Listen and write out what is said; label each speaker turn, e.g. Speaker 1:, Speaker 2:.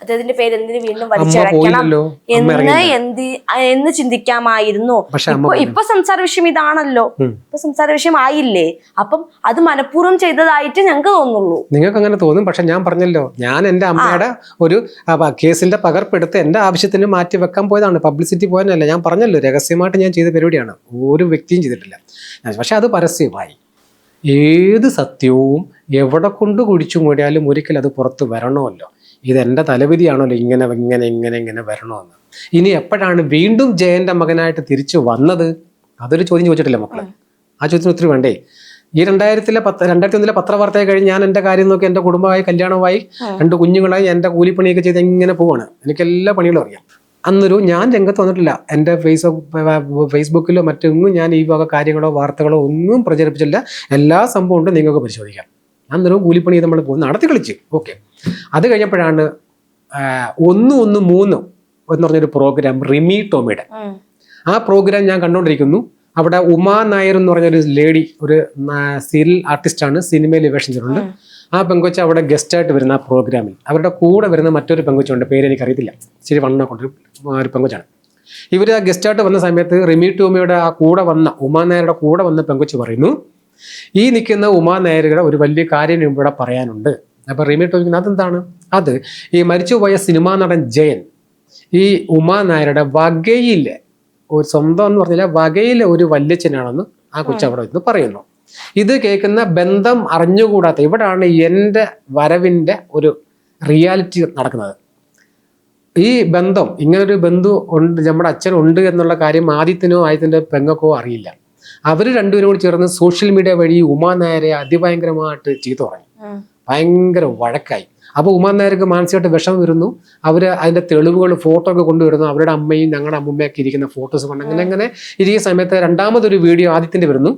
Speaker 1: അദ്ദേഹത്തിന്റെ പേര് എന്തിനു വീണ്ടും വലിച്ചഴക്കണം എന്ന് ചിന്തിക്കാമായിരുന്നു. ഇപ്പൊ സംസാര വിഷയം ഇതാണല്ലോ, ഇപ്പൊ സംസാര വിഷയം ആയില്ലേ. അപ്പം അത് മനഃപൂർവ്വം ചെയ്തതായിട്ട് ഞങ്ങൾക്ക് തോന്നുള്ളൂ.
Speaker 2: നിങ്ങൾക്ക് അങ്ങനെ തോന്നും. പക്ഷെ ഞാൻ പറഞ്ഞല്ലോ, ഞാൻ എന്റെ അമ്മയുടെ ഒരു കേസിന്റെ പകർപ്പെടുത്ത് എന്റെ ആവശ്യത്തിന് മാറ്റി വെക്കാൻ പോയതാണ്, പബ്ലിസിറ്റി പോയതല്ല. ഞാൻ പറഞ്ഞല്ലോ, രഹസ്യമായിട്ട് ഞാൻ ചെയ്ത പരിപാടിയാണ്, ഒരു വ്യക്തിയും ചെയ്തിട്ടില്ല. പക്ഷെ അത് പരസ്യമായി. ഏത് സത്യവും എവിടെ കൊണ്ട് കുഴിച്ചു മൂടിയാലും ഒരിക്കലും അത് പുറത്ത് വരണമല്ലോ. ഇതെൻ്റെ തലവിധിയാണല്ലോ ഇങ്ങനെ ഇങ്ങനെ ഇങ്ങനെ ഇങ്ങനെ വരണമെന്ന്. ഇനി എപ്പോഴാണ് വീണ്ടും ജയന്റെ മകനായിട്ട് തിരിച്ചു വന്നത്? അതൊരു ചോദ്യം ചോദിച്ചിട്ടില്ല മക്കളെ. ആ ചോദ്യത്തിന് ഉത്തരം വേണ്ടേ? ഈ 2001 പത്രവാർത്തയെ കഴിഞ്ഞ് ഞാൻ എൻ്റെ കാര്യം നോക്കി, എൻ്റെ കുടുംബമായി, കല്യാണമായി, 2 കുഞ്ഞുങ്ങളായി, എൻ്റെ കൂലിപ്പണിയൊക്കെ ചെയ്ത് ഇങ്ങനെ പോവാണ്. എനിക്ക് എല്ലാ പണികളും അറിയാം. അന്നൊരു ഞാൻ രംഗത്ത് വന്നിട്ടില്ല. എൻ്റെ ഫേസ്ബുക്കിലോ മറ്റൊന്നും ഞാൻ ഈ വക കാര്യങ്ങളോ വാർത്തകളോ ഒന്നും പ്രചരിപ്പിച്ചില്ല. എല്ലാ സംഭവം ഉണ്ട്, നിങ്ങൾക്ക് പരിശോധിക്കാം. അന്നൊരു കൂലിപ്പണി നമ്മൾ നടത്തി കളിച്ച്. ഓക്കെ. അത് കഴിഞ്ഞപ്പോഴാണ് 113 എന്ന് പറഞ്ഞൊരു പ്രോഗ്രാം, റിമി ടോമിയുടെ. ആ പ്രോഗ്രാം ഞാൻ കണ്ടുകൊണ്ടിരിക്കുന്നു. അവിടെ ഉമാ നായർ എന്ന് പറഞ്ഞൊരു ലേഡി, ഒരു സീരിയൽ ആർട്ടിസ്റ്റാണ്, സിനിമയിൽ വേഷം ചെയ്തിട്ടുണ്ട്. ആ പെങ്കൊച്ച അവിടെ ഗസ്റ്റായിട്ട് വരുന്ന ആ പ്രോഗ്രാമിൽ അവരുടെ കൂടെ വരുന്ന മറ്റൊരു പെങ്കൊച്ചുണ്ട്, പേര് എനിക്കറിയത്തില്ല, ശരി വണ്ണ കൊണ്ടൊരു ഒരു പെങ്കൊച്ചാണ്. ഇവർ ആ ഗസ്റ്റായിട്ട് വന്ന സമയത്ത് റിമി ടോമിയുടെ ആ കൂടെ വന്ന ഉമാ നായരുടെ കൂടെ വന്ന പെങ്കൊച്ച് പറയുന്നു, ഈ നിൽക്കുന്ന ഉമാ നായരുടെ ഒരു വലിയ കാര്യം ഇവിടെ പറയാനുണ്ട്. അപ്പൊ റിമി ടോമിക്ക് അതെന്താണ്? അത് ഈ മരിച്ചുപോയ സിനിമാ നടൻ ജയൻ ഈ ഉമാ നായരുടെ വകയിലെ ഒരു സ്വന്തം എന്ന് പറഞ്ഞാൽ വകയിലെ ഒരു വല്യച്ഛനാണെന്ന് ആ കൊച്ചവിടെ ഇന്ന് പറയുന്നു. ഇത് കേൾക്കുന്ന ബന്ധം അറിഞ്ഞുകൂടാത്ത, ഇവിടാണ് എൻ്റെ വരവിൻ്റെ ഒരു റിയാലിറ്റി നടക്കുന്നത്. ഈ ബന്ധം, ഇങ്ങനൊരു ബന്ധു ഉണ്ട്, നമ്മുടെ അച്ഛനുണ്ട് എന്നുള്ള കാര്യം ആദ്യത്തിൻ്റെ പെങ്ങൾക്കോ അറിയില്ല. അവർ രണ്ടുപേരും കൂടി ചേർന്ന് സോഷ്യൽ മീഡിയ വഴി ഉമാ നായരെ അതിഭയങ്കരമായിട്ട് ചീത്ത പറഞ്ഞു. ഭയങ്കര വഴക്കായി. അപ്പോൾ ഉമാ നായർക്ക് മാനസികമായിട്ട് വിഷമം വരുന്നു. അവർ അതിൻ്റെ തെളിവുകൾ, ഫോട്ടോ ഒക്കെ കൊണ്ടുവരുന്നു. അവരുടെ അമ്മയും ഞങ്ങളുടെ അമ്മൂമ്മയൊക്കെ ഇരിക്കുന്ന ഫോട്ടോസ് കൊണ്ട് അങ്ങനെ ഇരിക്കുന്ന സമയത്ത് രണ്ടാമതൊരു വീഡിയോ ആദ്യത്തിൻ്റെ വരുന്നു.